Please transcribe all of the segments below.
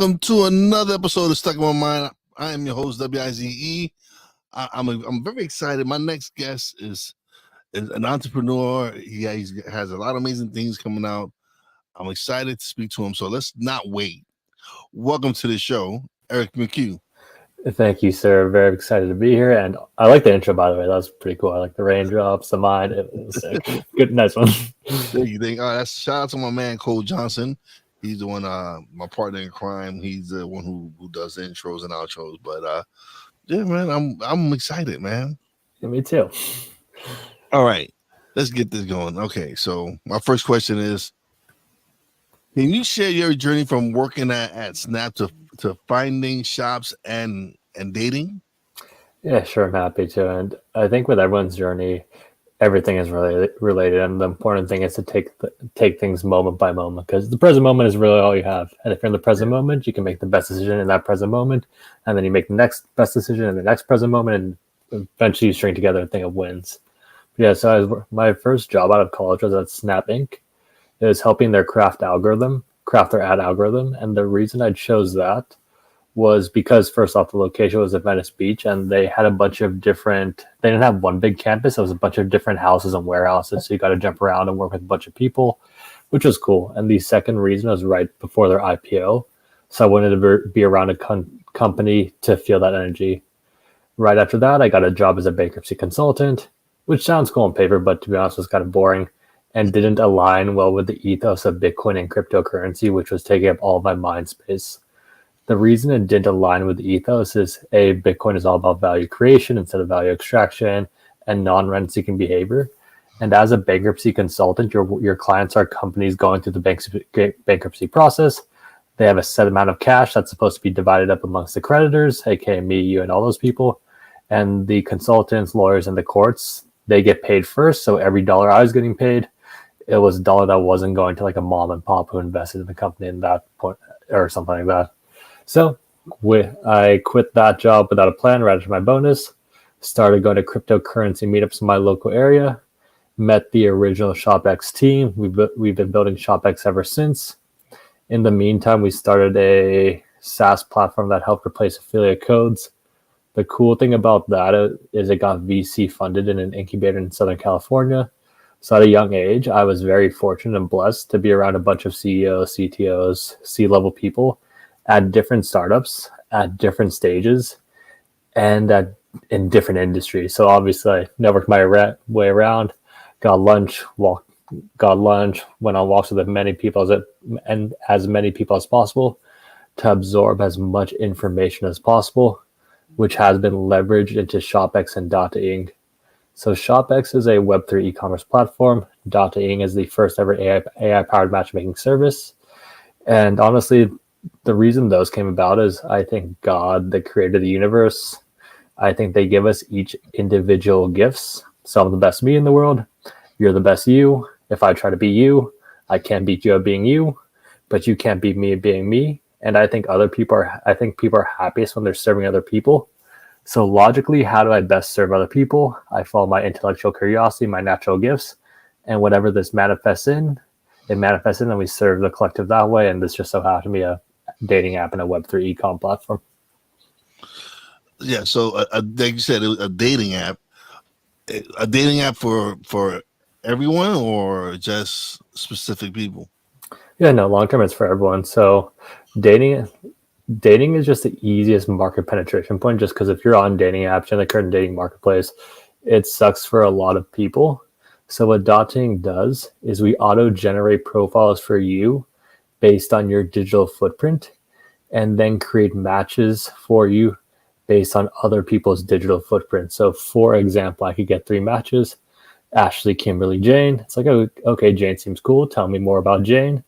welcome to another episode of Stuck in My Mind. I am your host, WIZE. I'm very excited. My next guest is an entrepreneur. He has a lot of amazing things coming out. I'm excited to speak to him, so let's not wait. Welcome to the show, Eric McHugh. Thank you, sir. Very excited to be here. And I like the intro, by the way. That was pretty cool. I like the raindrops, the mind. It was sick. Good, nice one. Thank you. That's shout out to my man, Cole Johnson. He's the one, my partner in crime. He's the one who does the intros and outros. But yeah, man, I'm excited, man. Yeah, me too. All right, let's get this going. Okay, so my first question is, can you share your journey from working at Snap to finding shops and dating? Yeah, sure. I'm happy to. And I think with everyone's journey, everything is related. And the important thing is to take things moment by moment, because the present moment is really all you have. And if you're in the present moment, you can make the best decision in that present moment. And then you make the next best decision in the next present moment. And eventually you string together a thing of wins. Yeah, so my first job out of college was at Snap Inc. It was helping their craft their ad algorithm. And the reason I chose that was because, first off, the location was at Venice Beach, and they had a bunch of they didn't have one big campus. It was a bunch of different houses and warehouses. So you got to jump around and work with a bunch of people, which was cool. And the second reason was right before their IPO. So I wanted to be around a company to feel that energy. Right after that, I got a job as a bankruptcy consultant, which sounds cool on paper, but to be honest, was kind of boring and didn't align well with the ethos of Bitcoin and cryptocurrency, which was taking up all of my mind space. The reason it didn't align with the ethos is Bitcoin is all about value creation instead of value extraction and non-rent-seeking behavior. And as a bankruptcy consultant, your clients are companies going through the bankruptcy process. They have a set amount of cash that's supposed to be divided up amongst the creditors, aka me, you, and all those people. And the consultants, lawyers, and the courts, they get paid first. So every dollar I was getting paid, it was a dollar that wasn't going to like a mom and pop who invested in the company in that point or something like that. So I quit that job without a plan right after my bonus, started going to cryptocurrency meetups in my local area, met the original SHOPX team. We've been building SHOPX ever since. In the meantime, we started a SaaS platform that helped replace affiliate codes. The cool thing about that is it got VC funded in an incubator in Southern California. So at a young age, I was very fortunate and blessed to be around a bunch of CEOs, CTOs, C-level people at different startups, at different stages, and in different industries. So obviously, I networked my way around, got lunch, went on walks with as many people as possible to absorb as much information as possible, which has been leveraged into SHOPX and Data-ing. So SHOPX is a Web3 e-commerce platform. Data-ing is the first ever AI-powered matchmaking service. And honestly, the reason those came about is I think God, that created the universe, I think they give us each individual gifts. So I'm the best me in the world. You're the best you. If I try to be you, I can't beat you at being you, but you can't beat me at being me. And I think people are happiest when they're serving other people. So logically, how do I best serve other people? I follow my intellectual curiosity, my natural gifts, and whatever this manifests in, and we serve the collective that way. And this just so happened to be a dating app and a Web3 e-com platform. Yeah, so like you said, it was a dating app for everyone or just specific people? Yeah, no, long term it's for everyone. So dating is just the easiest market penetration point, just because if you're on dating apps in the current dating marketplace, it sucks for a lot of people. So what Dotting does is we auto-generate profiles for you based on your digital footprint, and then create matches for you based on other people's digital footprint. So for example, I could get 3 matches: Ashley, Kimberly, Jane. It's like, oh, okay, Jane seems cool. Tell me more about Jane.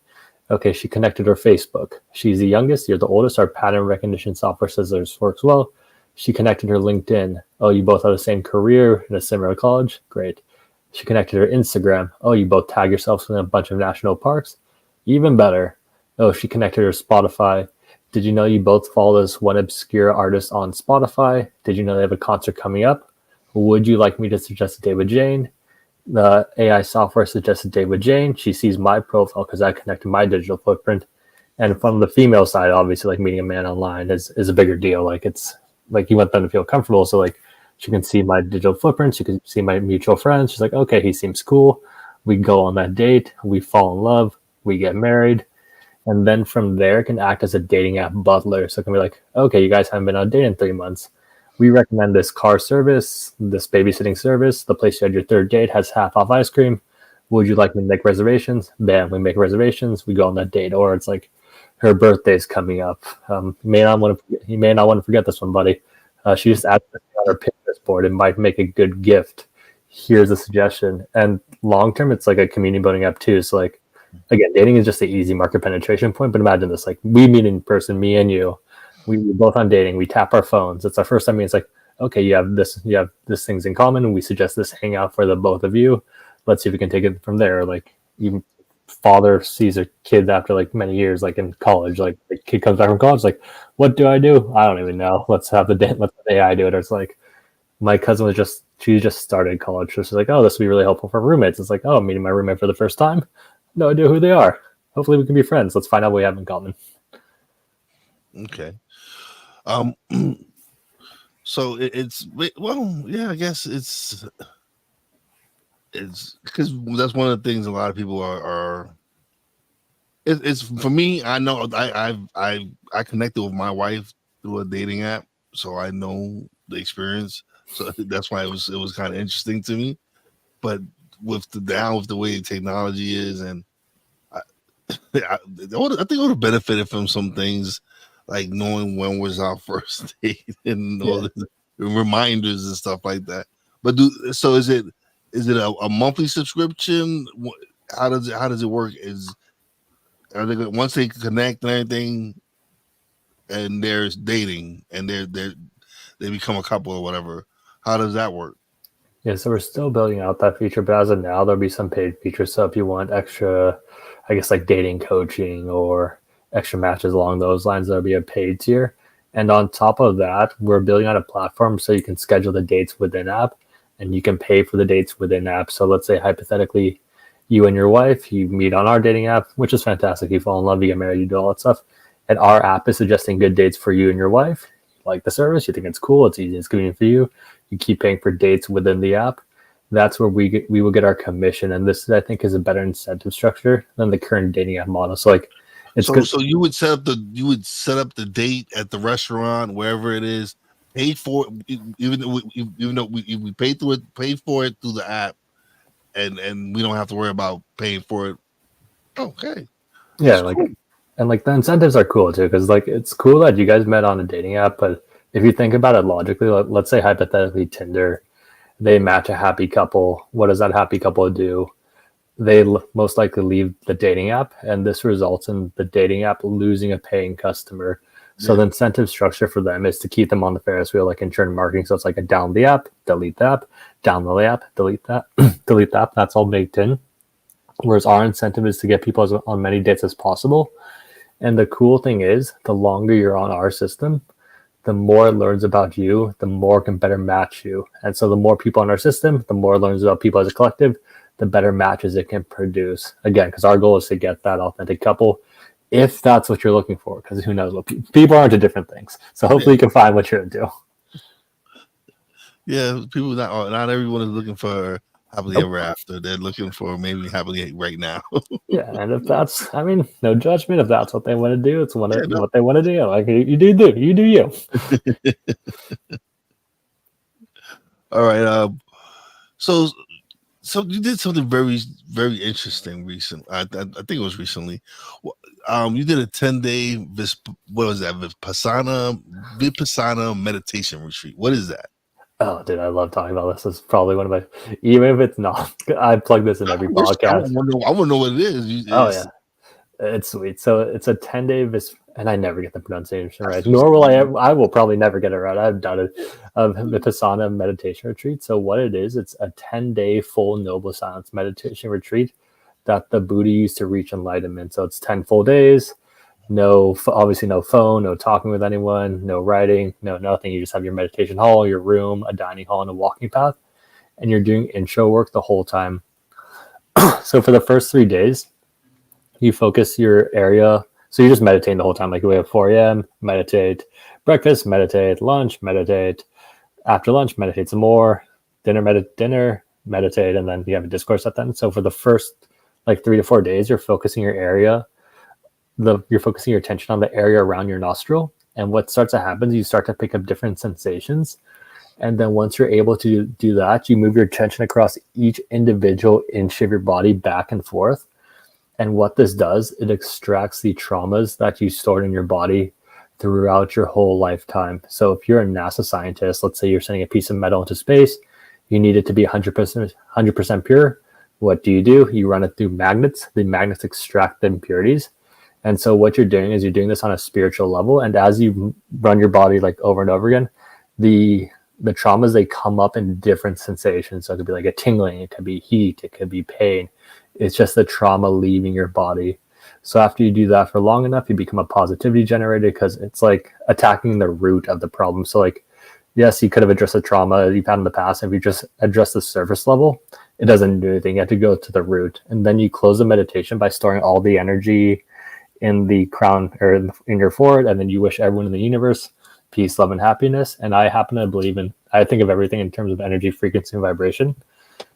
Okay, she connected her Facebook. She's the youngest, you're the oldest. Our pattern recognition software says this works well. She connected her LinkedIn. Oh, you both have the same career in a similar college. Great. She connected her Instagram. Oh, you both tag yourselves in a bunch of national parks. Even better. Oh, she connected her Spotify. Did you know you both follow this one obscure artist on Spotify? Did you know they have a concert coming up? Would you like me to suggest a date with Jane? The AI software suggested date with Jane. She sees my profile because I connected my digital footprint. And from the female side, obviously, like meeting a man online is a bigger deal. Like it's like you want them to feel comfortable. So like she can see my digital footprint. She can see my mutual friends. She's like, okay, he seems cool. We go on that date. We fall in love. We get married. And then from there, it can act as a dating app butler. So it can be like, okay, you guys haven't been on a date in 3 months. We recommend this car service, this babysitting service. The place you had your third date has half off ice cream. Would you like me to make reservations? Bam, we make reservations. We go on that date. Or it's like, her birthday's coming up. You may not want to forget this one, buddy. She just asked me on her Pinterest board. It might make a good gift. Here's a suggestion. And long term, it's like a community building app too. So like, again, dating is just an easy market penetration point. But imagine this: like we meet in person, me and you. We're both on dating. We tap our phones. It's our first time. It's like, okay, you have this things in common, and we suggest this hangout for the both of you. Let's see if we can take it from there. Like even father sees a kid after like many years, like in college, like the kid comes back from college, like, what do? I don't even know. Let's have let the AI do it. Or it's like my cousin she just started college, so she's like, oh, this would be really helpful for roommates. It's like, oh, I'm meeting my roommate for the first time, no idea who they are. Hopefully we can be friends. Let's find out what we have in common. Okay. So it's yeah, I guess it's because that's one of the things a lot of people are. It's for me. I know I connected with my wife through a dating app, so I know the experience. So that's why it was kind of interesting to me. But with the way technology is, and I think I would have benefited from some things like knowing when was our first date and all the reminders and stuff like that. But is it a monthly subscription? How does it work? Are they once they connect and everything, and there's dating and they become a couple or whatever? How does that work? Yeah, so we're still building out that feature, but as of now, there'll be some paid features. So if you want extra, I guess like dating coaching or extra matches along those lines, there'll be a paid tier. And on top of that, we're building out a platform so you can schedule the dates within app, and you can pay for the dates within app. So let's say hypothetically, you and your wife, you meet on our dating app, which is fantastic. You fall in love, you get married, you do all that stuff. And our app is suggesting good dates for you and your wife. You like the service, you think it's cool, it's easy, it's convenient for you. You keep paying for dates within the app. That's where we will get our commission. And this, I think, is a better incentive structure than the current dating app model. So like, it's good. So you would set up the date at the restaurant, wherever it is, pay for it, even though we pay for it through the app, and we don't have to worry about paying for it. Okay. Yeah, like cool. And like the incentives are cool too, because like it's cool that you guys met on a dating app, but if you think about it logically, let's say hypothetically Tinder, they match a happy couple. What does that happy couple do? They most likely leave the dating app, and this results in the dating app losing a paying customer. So the incentive structure for them is to keep them on the Ferris wheel, like in churn marketing. So it's like a download the app, delete the app, download the app, delete that, delete the app. That's all baked in. Whereas our incentive is to get people on many dates as possible. And the cool thing is, the longer you're on our system, the more it learns about you, the more it can better match you. And so the more people on our system, the more it learns about people as a collective, the better matches it can produce. Again, because our goal is to get that authentic couple, if that's what you're looking for, because who knows what people are into different things. So hopefully you can find what you're into. Yeah, people not everyone is looking for happily ever after. They're looking for maybe happily right now. Yeah, and if that's, I mean, no judgment. If that's what they want to do, it's what they want to do. Like you do you. All right. So you did something very, very interesting recently. I think it was recently. You did a 10-day what was that? Vipassana meditation retreat. What is that? Oh, dude, I love talking about this. This is probably one of my, even if it's not, I plug this in every podcast. I want to know what it is. Yeah, it's sweet. So it's a 10-day and I never get the pronunciation right. Nor will I will probably never get it right. I've done it. Vipassana meditation retreat. So what it is, it's a 10-day full noble silence meditation retreat that the Buddha used to reach enlightenment. So it's 10 full days. Obviously no phone, no talking with anyone, no writing, no nothing. You just have your meditation hall, your room, a dining hall, and a walking path. And you're doing intro work the whole time. So for the first 3 days, you focus your area. So you're just meditating the whole time. Like you wake up 4 a.m., meditate, breakfast, meditate, lunch, meditate, after lunch, meditate some more, dinner, meditate, and then you have a discourse at the end. So for the first like 3 to 4 days, you're focusing your attention on the area around your nostril. And what starts to happen is you start to pick up different sensations. And then once you're able to do that, you move your attention across each individual inch of your body back and forth. And what this does, it extracts the traumas that you stored in your body throughout your whole lifetime. So if you're a NASA scientist, let's say you're sending a piece of metal into space, you need it to be 100% pure. What do? You run it through magnets. The magnets extract the impurities. And so what you're doing is you're doing this on a spiritual level. And as you run your body like over and over again, the traumas, they come up in different sensations. So it could be like a tingling, it could be heat, it could be pain. It's just the trauma leaving your body. So after you do that for long enough, you become a positivity generator because it's like attacking the root of the problem. So like, yes, you could have addressed the trauma you've had in the past. If you just address the surface level, it doesn't do anything. You have to go to the root. And then you close the meditation by storing all the energy in the crown or in your forehead. And then you wish everyone in the universe peace, love, and happiness. And I happen to I think of everything in terms of energy, frequency, and vibration.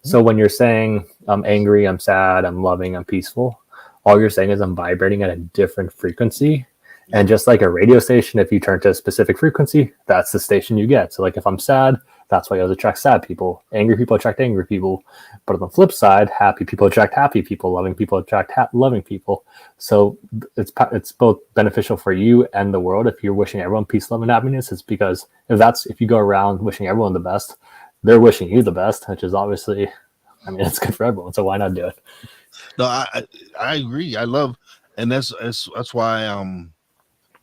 So when you're saying I'm angry, I'm sad, I'm loving, I'm peaceful, all you're saying is I'm vibrating at a different frequency. And just like a radio station, if you turn to a specific frequency, that's the station you get. So like if I'm sad, that's why I always attract sad people. Angry people attract angry people. But on the flip side, happy people attract happy people. Loving people attract loving people. So it's both beneficial for you and the world. If you're wishing everyone peace, love, and happiness, it's because if you go around wishing everyone the best, they're wishing you the best, which is obviously, it's good for everyone. So why not do it? No, I agree. I love, and that's why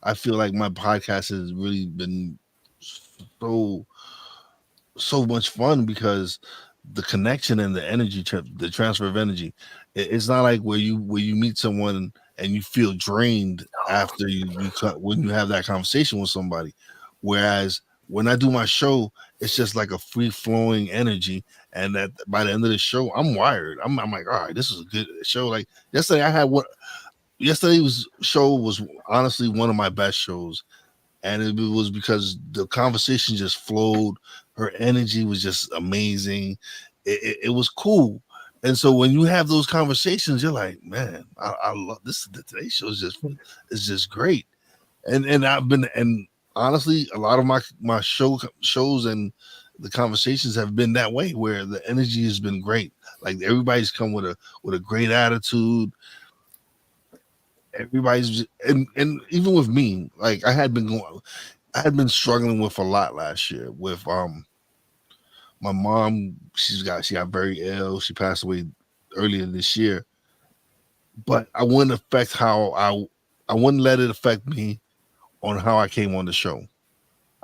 I feel like my podcast has really been so much fun because the connection and the energy, the transfer of energy. It's not like where you meet someone and you feel drained after when you have that conversation with somebody. Whereas when I do my show, it's just like a free flowing energy, and that by the end of the show, I'm wired. I'm like, all right, this is a good show. Like yesterday's show was honestly one of my best shows, and it was because the conversation just flowed. Her energy was just amazing. It was cool. And so when you have those conversations, you're like, man, I love this. Today's show is just great. And honestly, a lot of my shows and the conversations have been that way, where the energy has been great. Like everybody's come with a great attitude. Everybody's and even with me, like I had been struggling with a lot last year with my mom. She got very ill. She passed away earlier this year. But I wouldn't let it affect me on how I came on the show.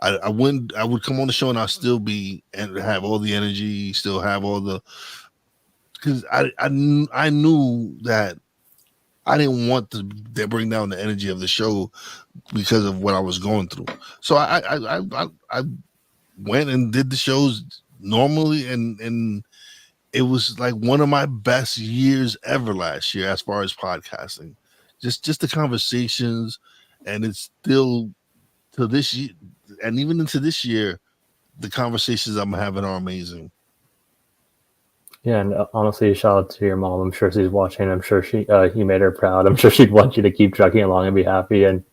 I would come on the show and I'll still be and have all the energy, still have all the, because I knew that I didn't want to bring down the energy of the show because of what I was going through. So I went and did the shows normally, and it was like one of my best years ever last year as far as podcasting. Just the conversations, and it's still to this year, and even into this year, the conversations I'm having are amazing. Yeah, and honestly, shout out to your mom. I'm sure she's watching. I'm sure you made her proud. I'm sure she'd want you to keep trucking along and be happy. And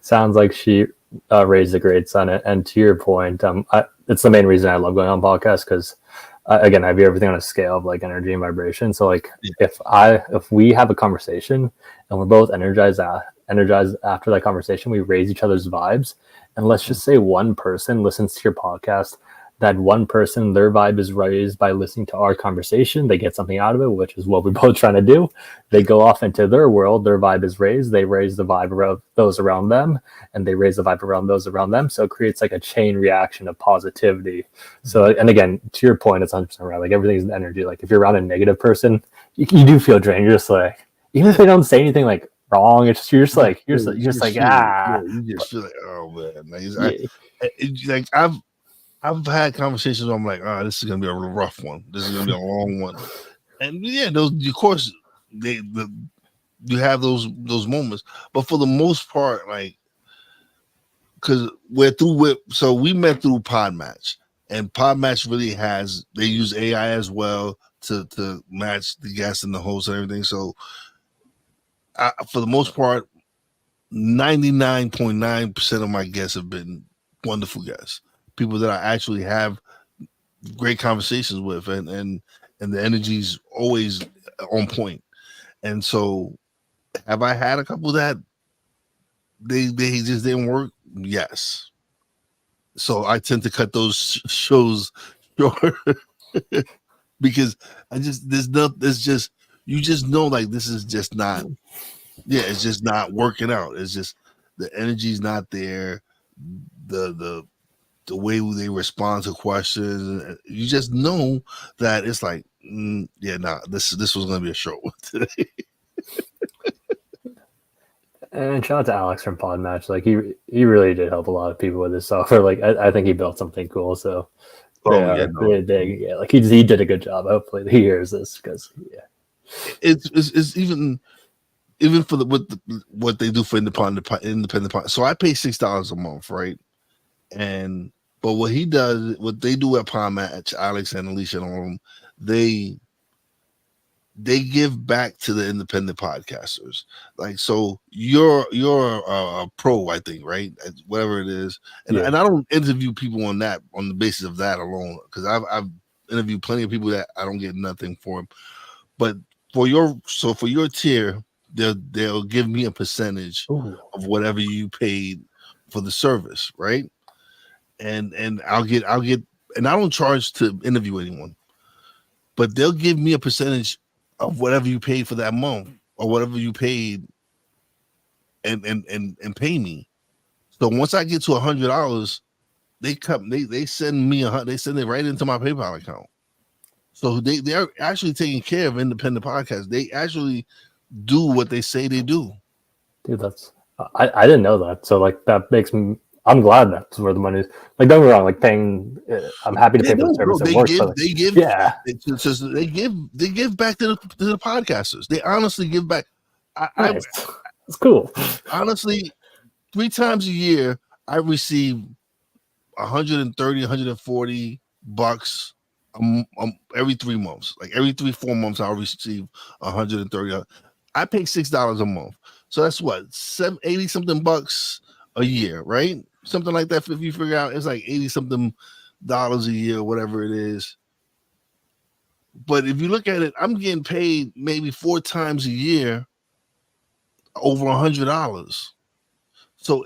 sounds like she raised a great son. And to your point, it's the main reason I love going on podcasts because, again, I view everything on a scale of like energy and vibration. So like if we have a conversation and we're both energized after that conversation, we raise each other's vibes. And let's just say one person listens to your podcast. That one person, their vibe is raised by listening to our conversation. They get something out of it, which is what we're both trying to do. They go off into their world. Their vibe is raised. They raise the vibe around those around them, and they raise the vibe around those around them. So it creates like a chain reaction of positivity. So, and again, to your point, it's 100% right. Like everything's an energy. Like if you're around a negative person, you do feel drained. You're just like, even if they don't say anything like wrong, it's just you're just like you just feel like, oh man, like I've had conversations where I'm like, this is gonna be a rough one. This is gonna be a long one. And yeah, those of course the you have those moments, but for the most part, like, because we're through with, so we met through Podmatch, and Podmatch really they use AI as well to match the guests and the hosts and everything. So for the most part, 99.9% of my guests have been wonderful guests, people that I actually have great conversations with, and the energy's always on point. And so, have I had a couple that they just didn't work? Yes. So I tend to cut those shows short because you just know, like, this is just not, it's just not working out. It's just the energy's not there. The way they respond to questions, you just know that it's like, this was going to be a show today. And shout out to Alex from Podmatch. Like, he really did help a lot of people with his software. Like, I think he built something cool. So like he did a good job. Hopefully he hears this, because it's even for what they do for independent. So I pay $6 a month, right? But what they do at Podmatch, Alex and Alicia and all of them, they give back to the independent podcasters. Like, so you're a pro, I think, right? Whatever it is. And I don't interview people on the basis of that alone, because I've interviewed plenty of people that I don't get nothing for them. But for your tier, they'll give me a percentage of whatever you paid for the service, right? And I'll get, and I don't charge to interview anyone, but they'll give me a percentage of whatever you paid for that month, or whatever you paid, and pay me. So once I get to $100, they send it right into my PayPal account. So they're actually taking care of independent podcasts. They actually do what they say they do. Dude, I didn't know that. So, like, that makes me, I'm glad that's where the money is. Like, don't get me wrong, like, paying, I'm happy to pay for the service. They give back to the podcasters. They honestly give back. Nice. It's cool. Honestly, 3 times a year, I receive $130, $140 every 3 months. Like, every 3-4 months, I'll receive $130. I pay $6 a month. So that's what, 80 something bucks a year, right? Something like that. If you figure out, it's like 80 something dollars a year, whatever it is. But if you look at it, I'm getting paid maybe 4 times a year over $100. So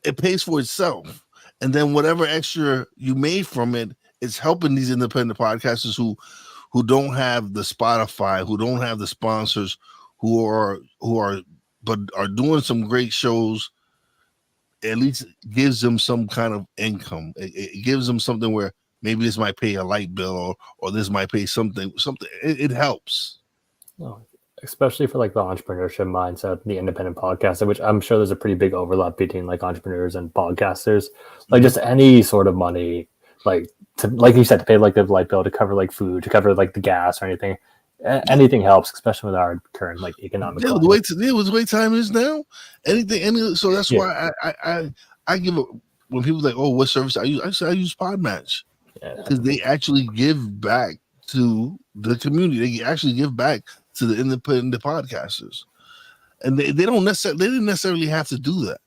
it pays for itself. And then whatever extra you made from it, it's helping these independent podcasters who don't have the Spotify, who don't have the sponsors, who are doing some great shows. At least gives them some kind of income. It gives them something where maybe this might pay a light bill, or this might pay something. It helps. Oh, especially for, like, the entrepreneurship mindset, the independent podcaster, which I'm sure there's a pretty big overlap between, like, entrepreneurs and podcasters. Like, just any sort of money, like, like you said, to pay, like, the light bill, to cover, like, food, to cover, like, the gas or anything. Anything helps, especially with our current, like, economic. The way time is now. So that's why I give a, when people are like, oh, what service I use? I use Podmatch, because they actually give back to the community. They actually give back to the independent podcasters, and they didn't necessarily have to do that,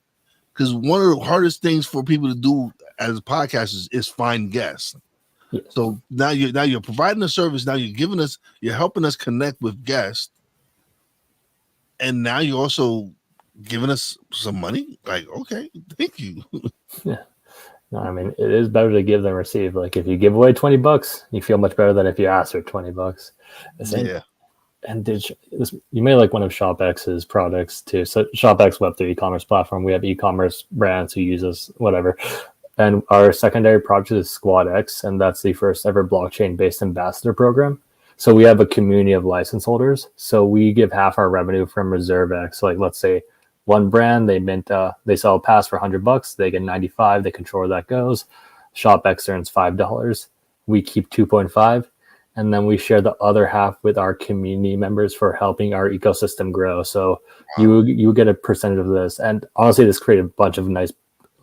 because one of the hardest things for people to do as podcasters is find guests. Yes. So now you're providing a service. Now you're helping us connect with guests, and now you're also giving us some money. Like, okay, thank you. Yeah, no, I mean, it is better to give than receive. Like, if you give away $20, you feel much better than if you ask for $20. Yeah. And you may like one of SHOPX's products too. So SHOPX Web3 e-commerce platform. We have e-commerce brands who use us, whatever. And our secondary project is SquadX, and that's the first ever blockchain-based ambassador program. So we have a community of license holders. So we give half our revenue from ReserveX. Like, let's say one brand, they sell a pass for $100, they get 95, they control where that goes. ShopX earns $5. We keep 2.5. and then we share the other half with our community members for helping our ecosystem grow. So you get a percentage of this, and honestly, this created a bunch of nice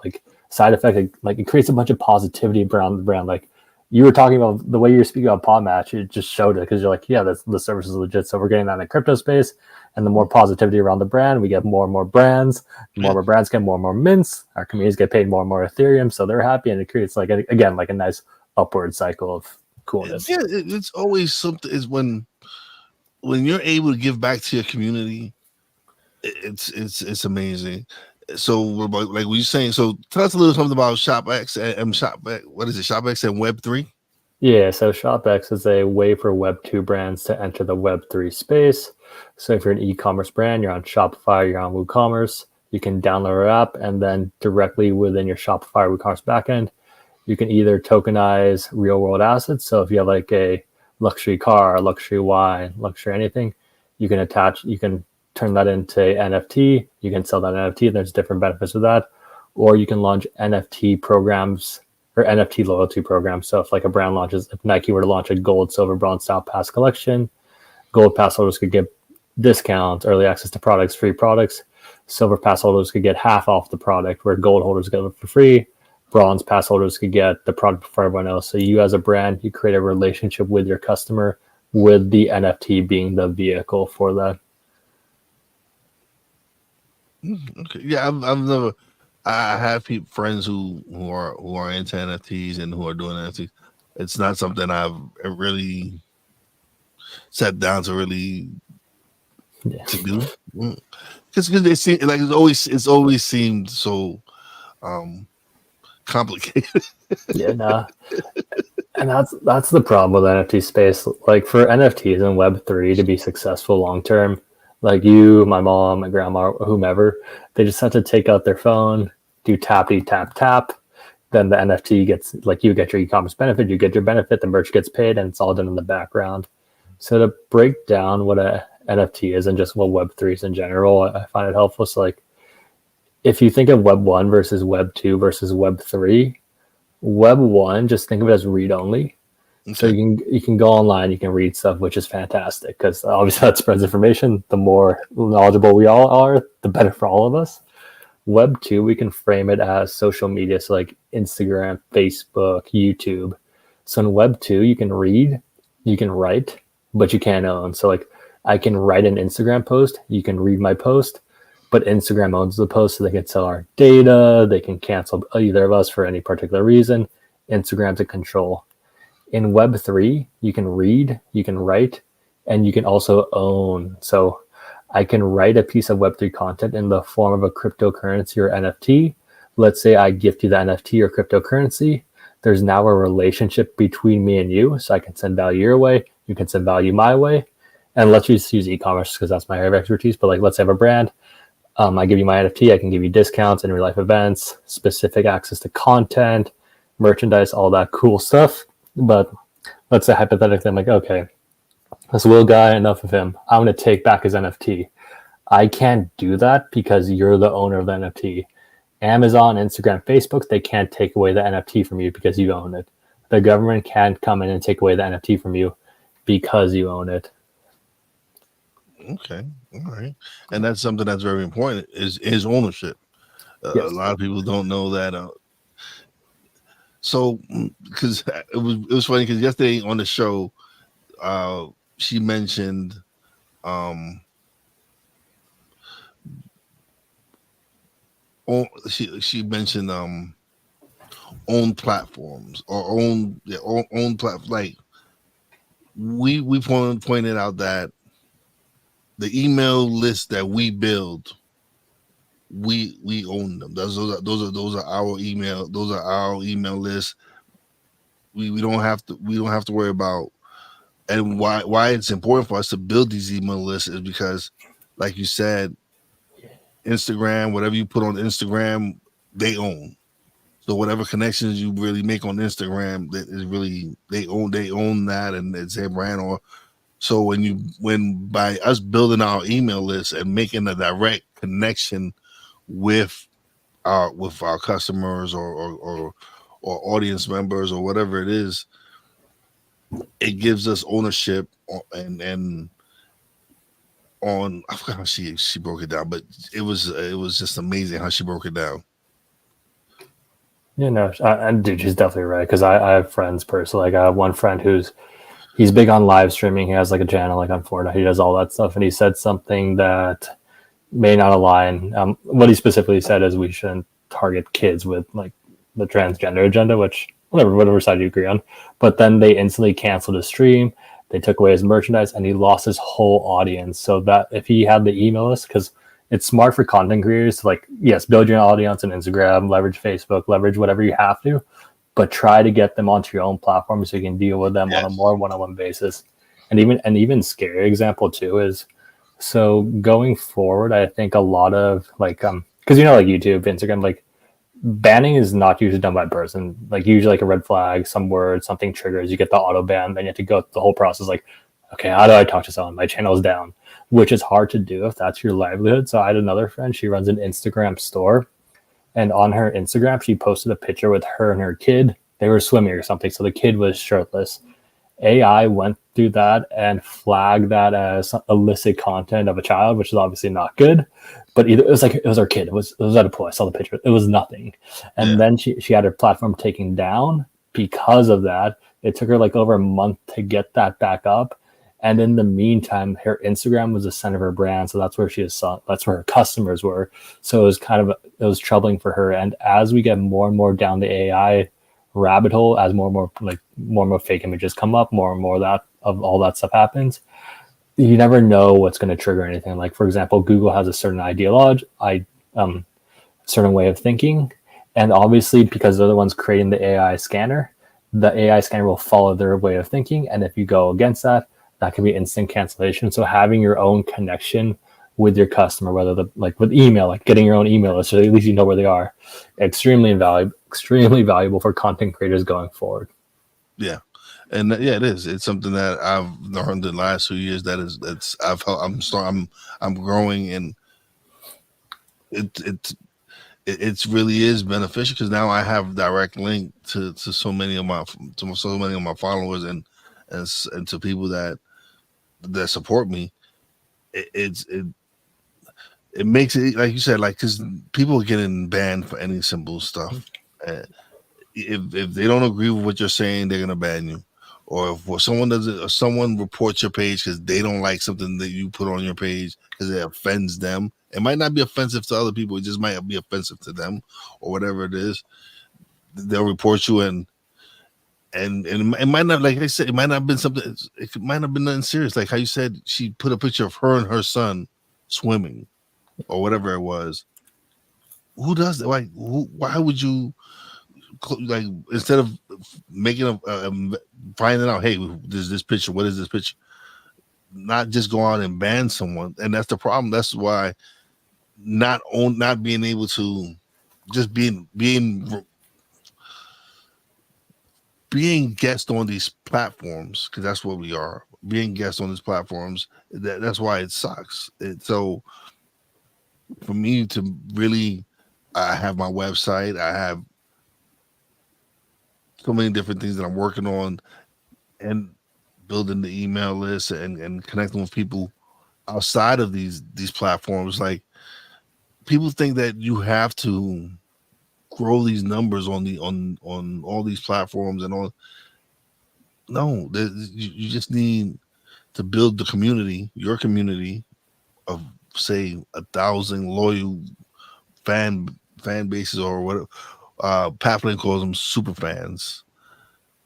like side effects. Like it creates a bunch of positivity around the brand. Like you were talking about the way you're speaking about Podmatch, it just showed it because you're like, yeah, the service is legit. So we're getting that in the crypto space, and the more positivity around the brand, we get more and more brands. The more and more brands get more and more mints. Our communities get paid more and more Ethereum, so they're happy, and it creates like again like a nice upward cycle of coolness. Yeah, it's always something. Is when you're able to give back to your community, it's amazing. So what about, like what you saying? So tell us a little something about ShopX and ShopX. What is it? ShopX and Web3. Yeah, so ShopX is a way for Web2 brands to enter the Web3 space. So if you're an e-commerce brand, you're on Shopify, you're on WooCommerce, you can download our app, and then directly within your Shopify WooCommerce backend, you can either tokenize real world assets. So if you have like a luxury car, luxury wine, luxury anything, you can turn that into NFT. You can sell that NFT. There's different benefits with that. Or you can launch NFT programs or NFT loyalty programs. So if like a brand launches, if Nike were to launch a gold, silver, bronze style pass collection, gold pass holders could get discounts, early access to products, free products. Silver pass holders could get half off the product, where gold holders get it for free. Bronze pass holders could get the product before everyone else. So you as a brand, you create a relationship with your customer, with the NFT being the vehicle for that. Okay. Yeah, I've never. I have friends who are into NFTs and who are doing NFTs. It's not something I've really sat down to really to do, because they seem like it's always seemed so complicated. Yeah, nah. And that's the problem with NFT space. Like for NFTs and Web3 to be successful long term, like you, my mom, my grandma, whomever, they just have to take out their phone, do tappy tap tap. Then the NFT gets, like, you get your e-commerce benefit, you get your benefit, the merch gets paid, and it's all done in the background. So to break down what a NFT is and just what Web3 is in general, I find it helpful. So like if you think of Web 1 versus Web 2 versus Web 3, Web 1, just think of it as read only. Okay. So you can go online, you can read stuff, which is fantastic because obviously that spreads information. The more knowledgeable we all are, the better for all of us. Web 2, we can frame it as social media, so like Instagram, Facebook, YouTube. So in Web 2, you can read, you can write, but you can't own. So like I can write an Instagram post, you can read my post, but Instagram owns the post, so they can sell our data, they can cancel either of us for any particular reason. Instagram's in control. In Web 3, you can read, you can write, and you can also own. So I can write a piece of Web3 content in the form of a cryptocurrency or NFT. Let's say I gift you the NFT or cryptocurrency. There's now a relationship between me and you. So I can send value your way. You can send value my way. And let's just use e-commerce because that's my area of expertise. But like, let's say I have a brand. I give you my NFT. I can give you discounts in real life events, specific access to content, merchandise, all that cool stuff. But let's say hypothetically, I'm like, okay, this Will guy, enough of him. I'm going to take back his NFT. I can't do that because you're the owner of the NFT. Amazon, Instagram, Facebook, they can't take away the NFT from you because you own it. The government can't come in and take away the NFT from you because you own it. Okay, all right. And that's something that's very important is ownership. Yes. A lot of people don't know that. So, because it was funny because yesterday on the show, she mentioned she mentioned own platforms or own platform. Like we pointed out that the email list that we build, we own them. Those are our email. Those are our email lists. We don't have to worry about. And why it's important for us to build these email lists is because, like you said, Instagram, whatever you put on Instagram, they own. So whatever connections you really make on Instagram, that is really they own that, and it's their brand. Or so when by us building our email list and making a direct connection with our customers or audience members or whatever it is, it gives us ownership and on, I forgot how she broke it down, but it was just amazing how she broke it down. You know, and dude, she's definitely right, because I have friends personally. Like I have one friend he's big on live streaming. He has like a channel like on Fortnite. He does all that stuff, and he said something that may not align. What he specifically said is we shouldn't target kids with like the transgender agenda, which whatever side you agree on. But then they instantly canceled his stream. They took away his merchandise, and he lost his whole audience. So that if he had the email list, because it's smart for content creators to, like, yes, build your audience on Instagram, leverage Facebook, leverage whatever you have to, but try to get them onto your own platform so you can deal with them on a more one-on-one basis. And even scary example too is, so going forward, I think a lot of like because like YouTube, Instagram, like banning is not usually done by a person. Like usually like a red flag, some word, something triggers, you get the auto ban, then you have to go through the whole process like, okay, how do I talk to someone? My channel is down, which is hard to do if that's your livelihood. So I had another friend, she runs an Instagram store, and on her Instagram, she posted a picture with her and her kid. They were swimming or something, so the kid was shirtless. AI went through that and flagged that as illicit content of a child, which is obviously not good. But either it was our kid. It was at a pool. I saw the picture. It was nothing. And then she had her platform taken down because of that. It took her like over a month to get that back up. And in the meantime, her Instagram was the center of her brand. So that's where that's where her customers were. So it was troubling for her. And as we get more and more down the AI rabbit hole, as more and more fake images come up, more and more of all that stuff happens, you never know what's going to trigger anything. Like, for example, Google has a certain certain way of thinking. And obviously, because they're the ones creating the AI scanner will follow their way of thinking. And if you go against that, that can be instant cancellation. So having your own connection with your customer, whether like with email, like getting your own email list, so at least you know where they are, extremely valuable for content creators going forward. Yeah. And it is. It's something that I've learned in the last 2 years. I'm growing, and it really is beneficial, because now I have direct link to so many of my followers and to people that support me. It makes it, like you said, like, because people are getting banned for any simple stuff. If they don't agree with what you're saying, they're gonna ban you. Or if someone reports your page because they don't like something that you put on your page because it offends them. It might not be offensive to other people. It just might be offensive to them, or whatever it is. They'll report you, and it might not, like I said, it might not have been something. It might not have been nothing serious. Like how you said, she put a picture of her and her son swimming, or whatever it was. Who does that? Like, why would you? Like, instead of making finding out, hey, there's this picture, what is this picture, not just go out and ban someone. And that's the problem. That's why not being able to just being guest on these platforms, because that's what we are, being guests on these platforms. That's why it sucks. So for me to really, I have my website, I have so many different things that I'm working on, and building the email list and connecting with people outside of these platforms. Like, people think that you have to grow these numbers on all these platforms and all. No, you just need to build the community, your community of, say, 1,000 loyal fan bases, or what Paplin calls them, super fans,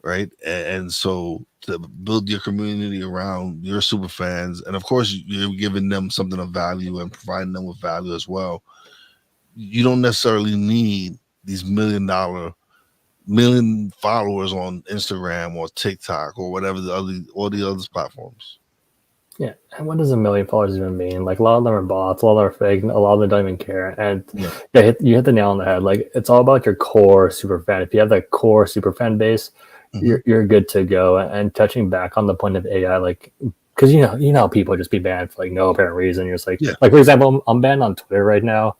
right? And so to build your community around your super fans, and of course you're giving them something of value and providing them with value as well. You don't necessarily need these million followers on Instagram or TikTok or whatever all the other platforms. Yeah, and what does 1 million followers even mean? Like, a lot of them are bots, a lot of them are fake, a lot of them don't even care. And you hit the nail on the head. Like, it's all about your core super fan. If you have that core super fan base, you're good to go. And touching back on the point of AI, like, because you know people just be banned for like no apparent reason. You're just like, like, for example, I'm banned on Twitter right now,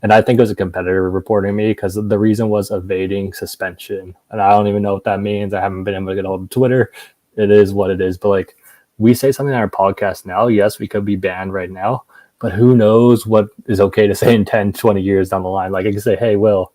and I think it was a competitor reporting me because the reason was evading suspension, and I don't even know what that means. I haven't been able to get a hold of Twitter. it is what it is. But like, we say something on our podcast now, yes, we could be banned right now, but who knows what is okay to say in 10, 20 years down the line. Like I can say, hey, Will,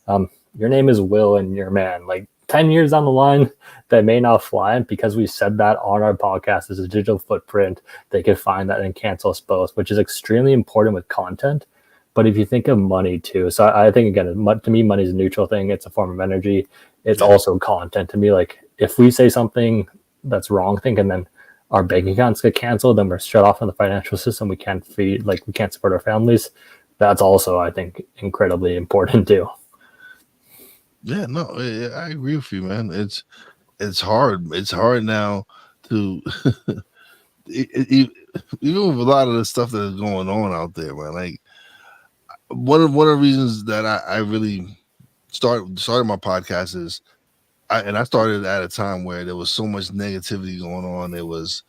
your name is Will and you're a man. Like 10 years down the line, that may not fly. And because we said that on our podcast as a digital footprint, they could find that and cancel us both, which is extremely important with content. But if you think of money too, so I think, again, to me, money is a neutral thing. It's a form of energy. It's also content to me. Like if we say something that's wrong thing and then our bank accounts get canceled, then we're shut off from the financial system. We can't feed, like we can't support our families. That's also, I think, incredibly important too. Yeah, no, I agree with you, man. It's hard. It's hard now to even with a lot of the stuff that is going on out there, man. Like one of the reasons that I really started my podcast is I started at a time where there was so much negativity going on. It was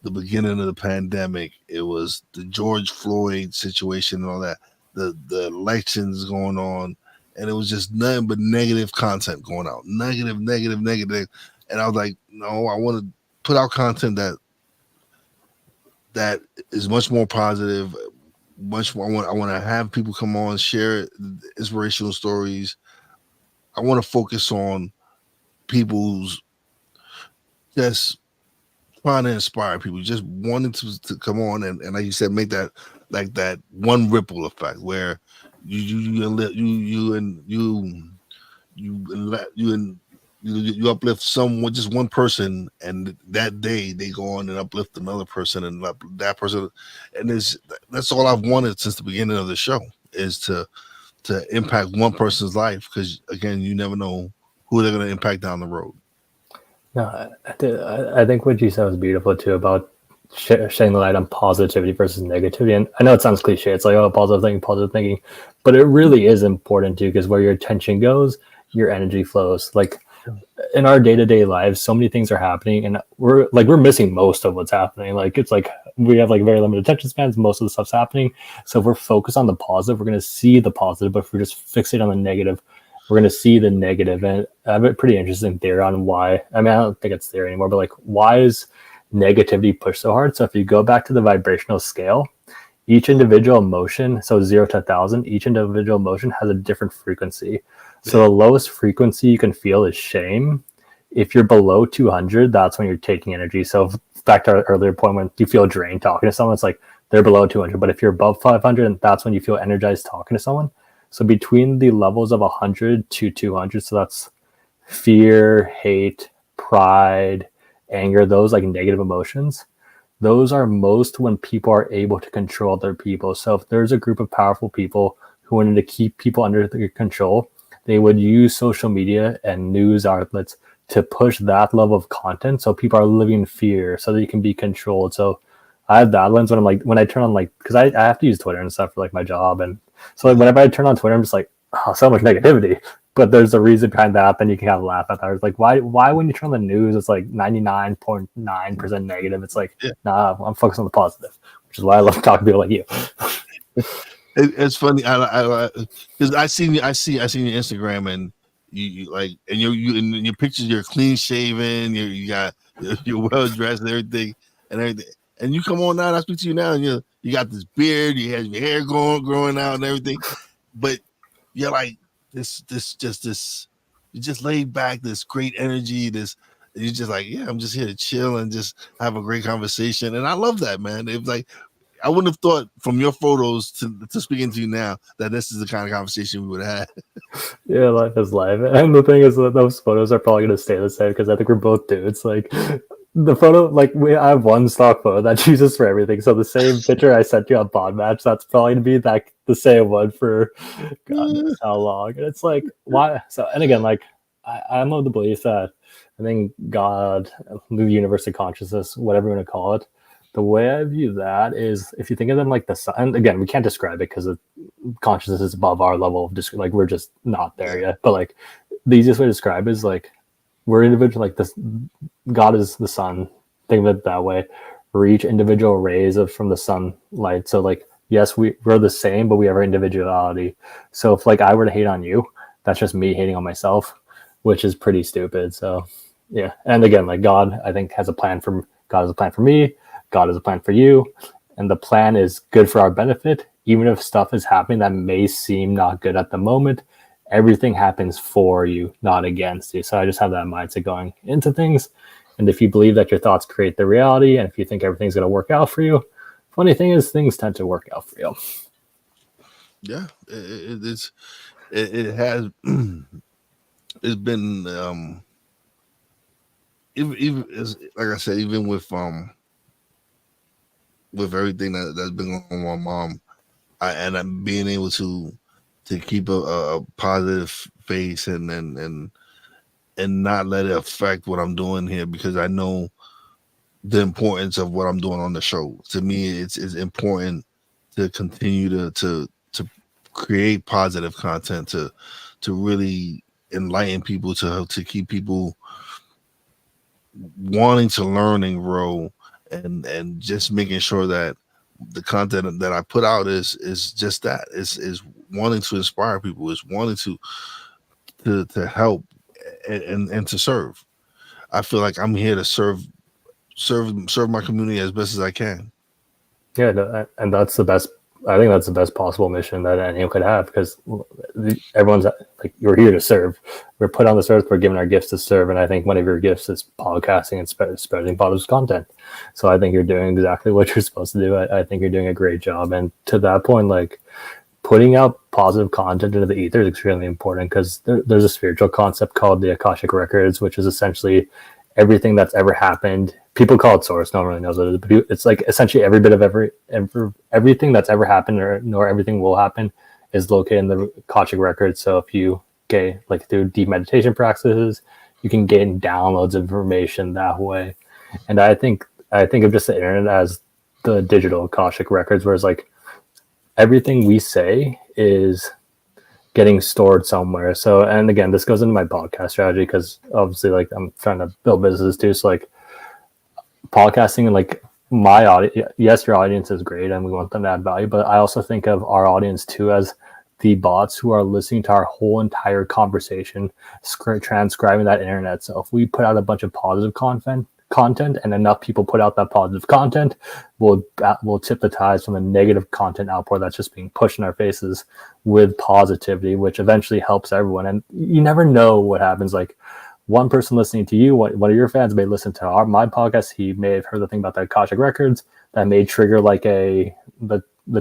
the beginning of the pandemic. It was the George Floyd situation and all that. The elections going on, and it was just nothing but negative content going out. Negative. And I was like, no, I want to put out content that is much more positive. Much more. I want to have people come on, share inspirational stories. I want to focus on people's just trying to inspire people, just wanting to come on and like you said, make that like that one ripple effect where you uplift someone, just one person, and that day they go on and uplift another person and that person, and that's all I've wanted since the beginning of the show, is to impact one person's life, because again, you never know who they're going to impact down the road. No, I think what you said was beautiful too about shedding the light on positivity versus negativity. And I know it sounds cliche. It's like, oh, positive thinking, but it really is important too, because where your attention goes, your energy flows. Like in our day-to-day lives, so many things are happening, and we're missing most of what's happening. Like it's like we have like very limited attention spans. Most of the stuff's happening. So if we're focused on the positive, we're going to see the positive. But if we're just fixated on the negative, we're going to see the negative. And I have a pretty interesting theory on why. I mean, I don't think it's theory anymore, but like, why is negativity pushed so hard? So if you go back to the vibrational scale, each individual emotion, so 0 to 1,000, each individual emotion has a different frequency. So the lowest frequency you can feel is shame. If you're below 200, that's when you're taking energy. So back to our earlier point, when you feel drained talking to someone, it's like they're below 200. But if you're above 500, that's when you feel energized talking to someone. So between the levels of 100 to 200, so that's fear, hate, pride, anger, those like negative emotions, those are most when people are able to control other people. So if there's a group of powerful people who wanted to keep people under their control, they would use social media and news outlets to push that level of content, so people are living in fear so that you can be controlled. So I have that lens when I turn on, like, because I have to use Twitter and stuff for like my job, and so like whenever I turn on Twitter, I'm just like, oh, so much negativity. But there's a reason behind that, then you can kind of laugh at that. It's like, why when you turn on the news, it's like 99.9% negative. It's like, nah, I'm focused on the positive, which is why I love talking to people like you. It's funny, because I seen your Instagram, and you like, and you in your pictures, you're clean shaven, you're well dressed and everything, and you come on now, and I speak to you now, and you got this beard, you have your hair growing out and everything, but you're like this you're just laid back, this great energy, you're just like, yeah, I'm just here to chill and just have a great conversation, and I love that, man. It's like, I wouldn't have thought from your photos to speaking to you now that this is the kind of conversation we would have had. Yeah, life is life. And the thing is that those photos are probably going to stay the same, because I think we're both dudes. Like the photo, like I have one stock photo that uses for everything. So the same picture I sent you on Podmatch, that's probably going to be like the same one for God knows how long. And it's like, why? So, and again, like I'm of the belief that I think God, the universe of consciousness, whatever you want to call it, the way I view that is, if you think of them like the sun, and again, we can't describe it because consciousness is above our level of like we're just not there yet. But like the easiest way to describe it is like we're individual, like this. God is the sun. Think of it that way. We're each individual rays from the sunlight. So like, yes, we're the same, but we have our individuality. So if like I were to hate on you, that's just me hating on myself, which is pretty stupid. So Yeah. And again, like God, I think has a plan for God has a plan for me. God has a plan for you. And the plan is good for our benefit. Even if stuff is happening that may seem not good at the moment, everything happens for you, not against you. So I just have that mindset going into things. And if you believe that your thoughts create the reality, and if you think everything's going to work out for you, funny thing is things tend to work out for you. Yeah, it has it's been even like I said, even with everything that's been going on with my mom, and I'm being able to keep a positive face and not let it affect what I'm doing here, because I know the importance of what I'm doing on the show. To me, it's important to continue to create positive content, to really enlighten people, to keep people wanting to learn and grow, and just making sure that the content that I put out is just that, is wanting to inspire people, is wanting to help and to serve. I feel like I'm here to serve my community as best as I can. Yeah, no, and that's the best. I think that's the best possible mission that anyone could have, because everyone's like, you're here to serve. We're put on this earth. We're given our gifts to serve, and I think one of your gifts is podcasting and spreading positive content. So I think you're doing exactly what you're supposed to do. I think you're doing a great job. And to that point, like, putting out positive content into the ether is extremely important, because there's a spiritual concept called the Akashic Records, which is essentially everything that's ever happened. People call it source. No one really knows what it is, but it's like essentially every bit of everything that's ever happened, or everything will happen, is located in the Akashic Records. So if you get like through deep meditation practices, you can gain downloads of information that way. And I think of just the internet as the digital Akashic Records, where it's like everything we say is getting stored somewhere. So, and again, this goes into my podcast strategy, because obviously, like, I'm trying to build businesses too. So, like, podcasting and like my audience, yes, your audience is great and we want them to add value, but I also think of our audience too as the bots who are listening to our whole entire conversation, transcribing that internet. So if we put out a bunch of positive content and enough people put out that positive content, we'll tip the tides from the negative content outpour that's just being pushed in our faces with positivity, which eventually helps everyone. And you never know what happens. Like, one person listening to you, one of your fans may listen to my podcast. He may have heard the thing about the Akashic Records that may trigger like the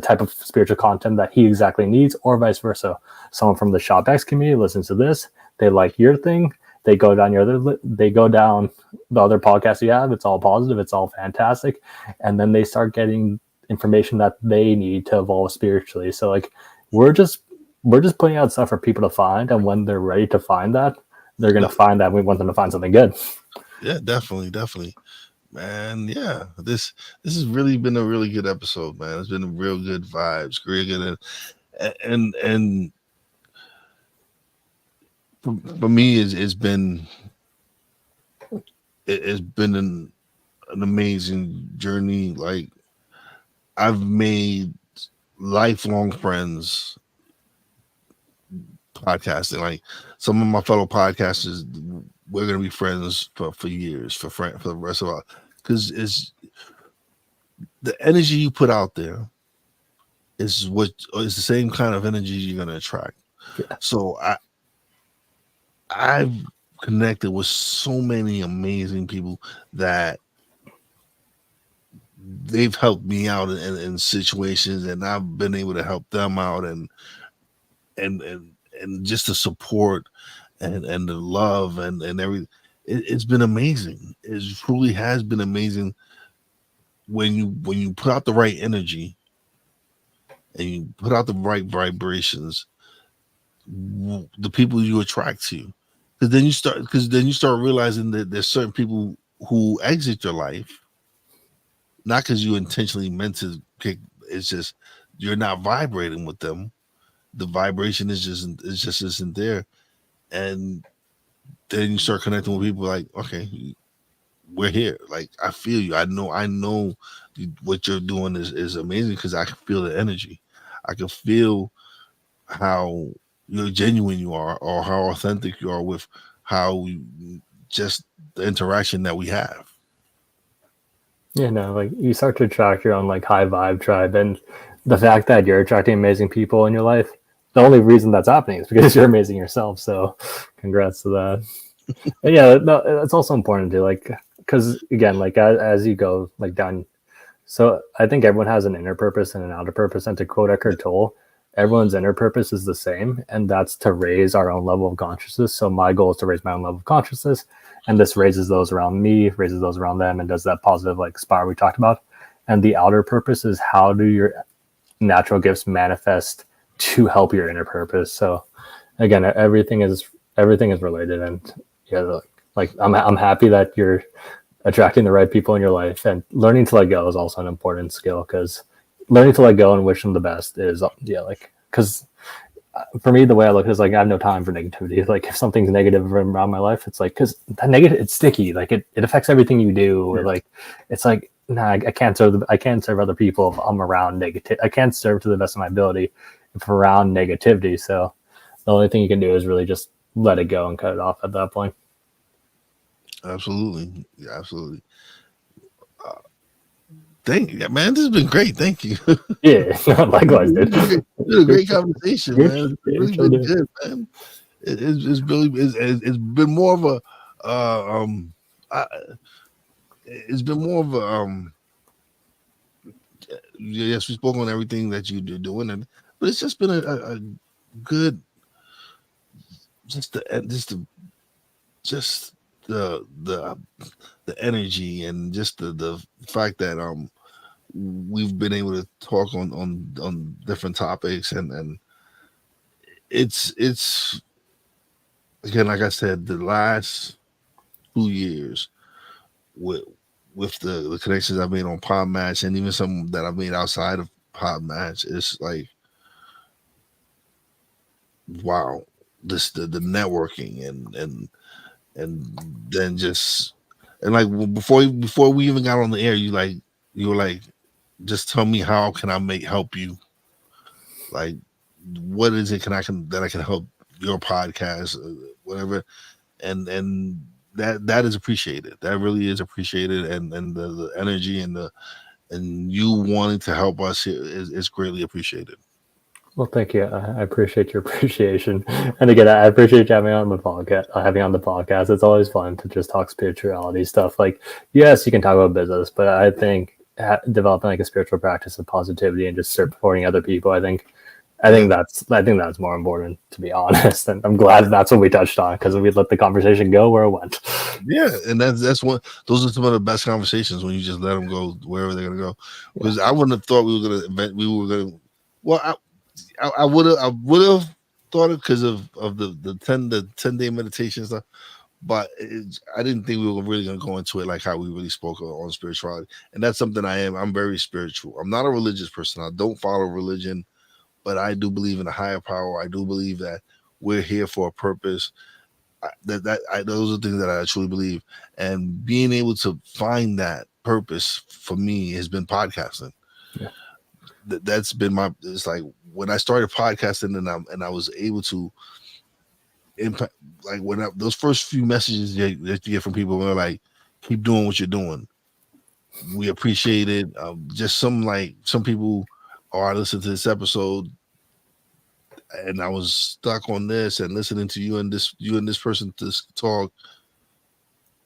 type of spiritual content that he exactly needs, or vice versa. Someone from the SHOPX community listens to this, they like your thing, they go down the other podcast you have. It's all positive, it's all fantastic, and then they start getting information that they need to evolve spiritually. So like, we're just putting out stuff for people to find, and when they're ready to find that, they're going to find that. We want them to find something good. Yeah, definitely, man. Yeah, this has really been a really good episode, man. It's been real good vibes, real good, and for me, it's been an amazing journey. Like, I've made lifelong friends podcasting. Like, some of my fellow podcasters, we're gonna be friends for years, for the rest of our, because it's the energy you put out there is the same kind of energy you're gonna attract. Yeah. So I've connected with so many amazing people that they've helped me out in situations, and I've been able to help them out, and just the support and the love and everything. It's been amazing. It truly has been amazing when you put out the right energy and you put out the right vibrations, the people you attract to. Because then you start realizing that there's certain people who exit your life, not because you intentionally meant to pick. It's just you're not vibrating with them. The vibration is just isn't there, and then you start connecting with people like, okay, we're here. Like, I feel you. I know what you're doing is amazing, because I can feel the energy. I can feel how genuine you are, or how authentic you are with how just the interaction that we have. You know, like you start to attract your own like high vibe tribe, and the fact that you're attracting amazing people in your life, the only reason that's happening is because you're amazing yourself. So congrats to that. But yeah, no, it's also important to like, because again, like as you go like down, so I think everyone has an inner purpose and an outer purpose, and to quote Eckhart Tolle, everyone's inner purpose is the same, and that's to raise our own level of consciousness. So my goal is to raise my own level of consciousness, and this raises those around me, raises those around them, and does that positive like spiral we talked about. And the outer purpose is how do your natural gifts manifest to help your inner purpose. So again, everything is related, and yeah, like I'm happy that you're attracting the right people in your life, and learning to let go is also an important skill, because learning to let go and wish them the best is like, because for me, the way I look at it is like I have no time for negativity. Like if something's negative around my life, it's like, because that negative, it's sticky. Like it affects everything you do. Or like it's like, nah, I can't serve other people if I'm around negative. I can't serve to the best of my ability if I'm around negativity. So the only thing you can do is really just let it go and cut it off at that point. Absolutely, yeah, absolutely. Thank you, man. This has been great. Thank you. Yeah, likewise, dude. It's been a great conversation, man. It's really been good, man. It's been more of a it's been more of a yes, we spoke on everything that you're doing, but it's just been a good the energy, and just the fact that we've been able to talk on different topics, and it's again, like I said, the last 2 years with the connections I've made on Podmatch, and even some that I've made outside of Podmatch, it's like, wow, this the networking and then just, and like before we even got on the air, you were like, just tell me how can I help you, like what is it that I can help your podcast, whatever, and that is appreciated. That really is appreciated, and the energy and you wanting to help us here is greatly appreciated. Well, thank you. I appreciate your appreciation, and again, I appreciate you having on the podcast. It's always fun to just talk spirituality stuff. Like, yes, you can talk about business, but I think developing like a spiritual practice of positivity and just supporting other people, I think that's more important, to be honest. And I'm glad that's what we touched on, because we let the conversation go where it went. Yeah, and that's one. Those are some of the best conversations, when you just let them go wherever they're gonna go. Because I wouldn't have thought we were gonna. Well, I would have thought it because of the 10-day meditation stuff, but I didn't think we were really gonna go into it like how we really spoke on spirituality. And that's something I am. I'm very spiritual. I'm not a religious person. I don't follow religion, but I do believe in a higher power. I do believe that we're here for a purpose. Those are things that I truly believe, and being able to find that purpose for me has been podcasting. Yeah. That's been it's like when I started podcasting, and I was able to impact, like those first few messages that you get from people, were like, keep doing what you're doing. We appreciate it. Just some people, I listened to this episode, and I was stuck on this, and listening to you and this person to talk.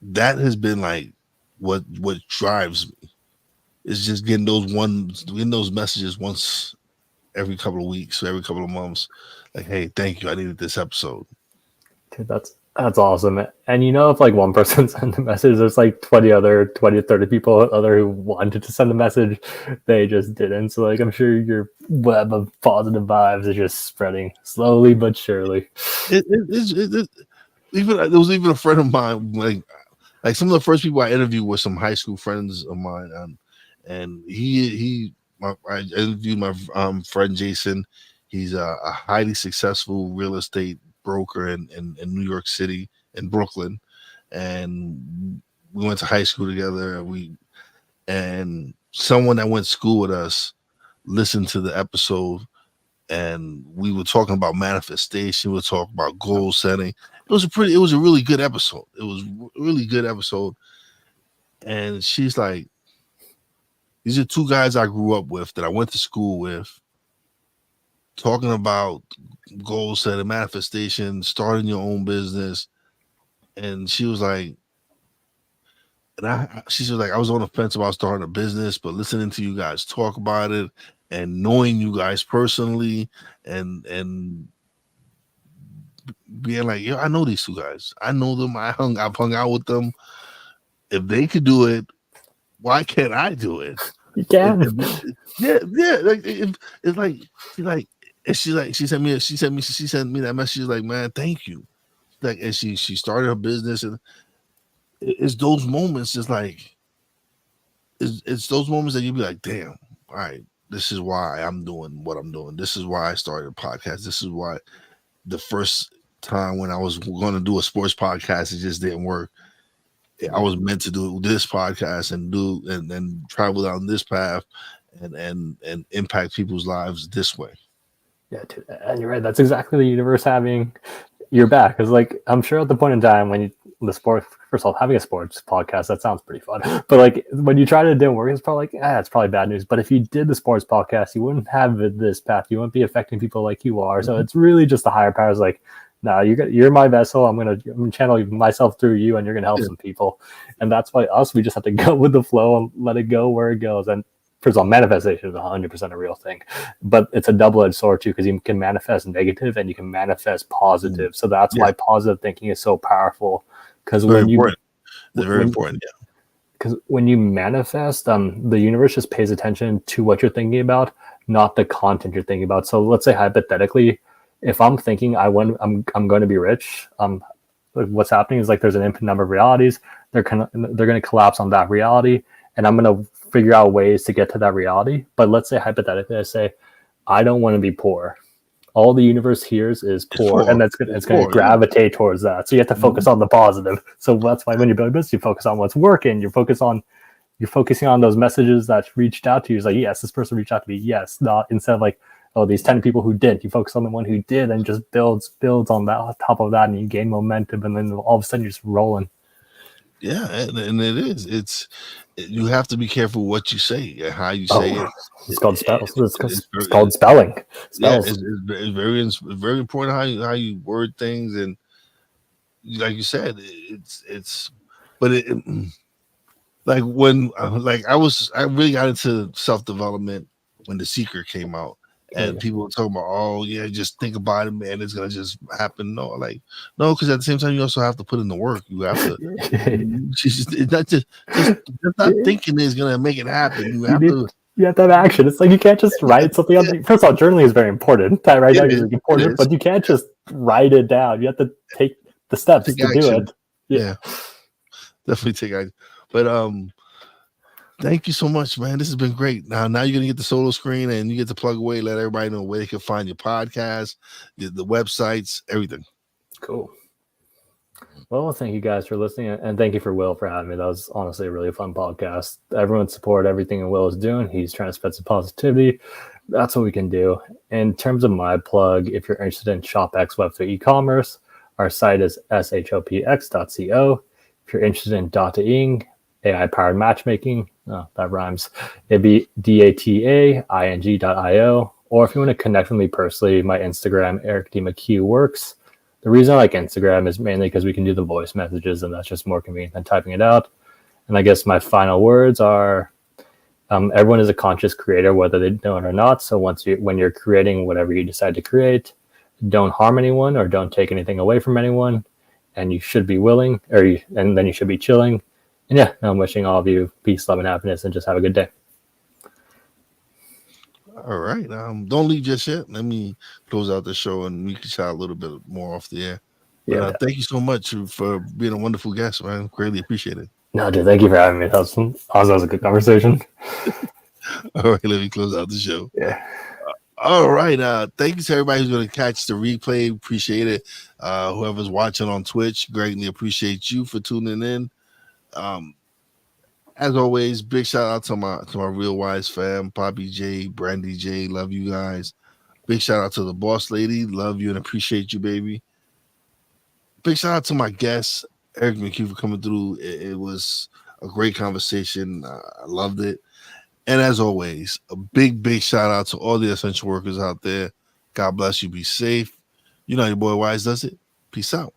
That has been like what drives me. Is just getting those messages once every couple of weeks, or every couple of months. Like, hey, thank you. I needed this episode. Dude, that's awesome. And if like one person sent a message, there's like 20 to 30 people who wanted to send a message, they just didn't. So like, I'm sure your web of positive vibes is just spreading slowly but surely. There was even a friend of mine, like some of the first people I interviewed were some high school friends of mine, and I interviewed my friend Jason. He's a highly successful real estate broker in New York City, in Brooklyn, and we went to high school together. And someone that went to school with us listened to the episode, and we were talking about manifestation. We were talking about goal setting, it was a really good episode. It was a really good episode. And she's like, these are two guys I grew up with that I went to school with, talking about goal setting, manifestation, starting your own business. And she was like, she was like, I was on the fence about starting a business, but listening to you guys talk about it and knowing you guys personally and being like, yo, I know these two guys. I know them. I've hung out with them. If they could do it, why can't I do it? You can. Yeah. Like it's like she sent me that message like, man, thank you. Like, and she started her business, and it's those moments. It's like it's those moments that you be like, damn, all right, this is why I'm doing what I'm doing. This is why I started a podcast. This is why the first time when I was going to do a sports podcast, it just didn't work. I was meant to do this podcast and travel down this path and impact people's lives this way. Yeah, dude, and you're right. That's exactly the universe having your back. Because, like, I'm sure at the point in time when first of all, having a sports podcast, that sounds pretty fun. But like when you tried it, it didn't work. It's probably like, it's probably bad news. But if you did the sports podcast, you wouldn't have this path. You wouldn't be affecting people like you are. So it's really just the higher powers. Like, no, you're my vessel. I'm gonna channel myself through you, and you're gonna help some people. And that's why we just have to go with the flow and let it go where it goes. And first of all, manifestation is 100% a real thing, but it's a double-edged sword too, because you can manifest negative and you can manifest positive. So that's why positive thinking is so powerful. Because very important. Yeah. Because when you manifest, the universe just pays attention to what you're thinking about, not the content you're thinking about. So let's say hypothetically, if I'm thinking I'm going to be rich, what's happening is like there's an infinite number of realities. They're going to collapse on that reality, and I'm going to figure out ways to get to that reality. But let's say hypothetically, I say I don't want to be poor. All the universe hears is poor, and it's going to gravitate towards that. So you have to focus on the positive. So that's why when you build business, you focus on what's working. You're focusing on those messages that reached out to you. It's like, yes, this person reached out to me. Yes, not instead of like, oh, these 10 people who didn't. You focus on the one who did, and just builds on that on top of that, and you gain momentum, and then all of a sudden you're just rolling. Yeah, and it is. You have to be careful what you say and how you say it. It's called spells. It's called spelling. Spells. Yeah, it's very important how you word things, and like you said, like when I really got into self-development when The Secret came out. And people were talking about, oh yeah, just think about it, man. It's gonna just happen. No, because at the same time, you also have to put in the work. You have to. It's not just not thinking is gonna make it happen. You have to have action. It's like you can't just write something on. First of all, journaling is very important. Right now is important, but you can't just write it down. You have to take the steps to do it. Yeah, definitely take action. But thank you so much, man. This has been great. Now you're gonna get the solo screen, and you get to plug away, let everybody know where they can find your podcast, the websites, everything. Cool. Well, thank you guys for listening, and thank you for Will for having me. That was honestly a really fun podcast. Everyone support everything Will is doing. He's trying to spread some positivity. That's what we can do. In terms of my plug, if you're interested in SHOPX Web3 e-commerce, our site is shopx.co. If you're interested in data-ing, AI-powered matchmaking, that rhymes, it'd be dataing.io. Or if you want to connect with me personally, my Instagram, Eric McHugh, works. The reason I like Instagram is mainly because we can do the voice messages, and that's just more convenient than typing it out. And I guess my final words are, everyone is a conscious creator, whether they know it or not. So when you're creating whatever you decide to create, don't harm anyone or don't take anything away from anyone. And you should be willing, and then you should be chilling. And yeah, I'm wishing all of you peace, love, and happiness, and just have a good day. All right. Don't leave just yet. Let me close out the show, and we can chat a little bit more off the air. But, thank you so much for being a wonderful guest, man. Greatly appreciate it. No, dude, thank you for having me. That was a good conversation. All right, let me close out the show. Yeah. All right. Thank you to everybody who's going to catch the replay. Appreciate it. Whoever's watching on Twitch, greatly appreciate you for tuning in. As always, big shout out to my Real Wise fam, Poppy J, Brandy J, love you guys. Big shout out to the boss lady, love you and appreciate you, baby. Big shout out to my guest, Eric McHugh, for coming through. It was a great conversation. I loved it. And as always, a big shout out to all the essential workers out there. God bless you. Be safe. You know your boy Wise does it. Peace out.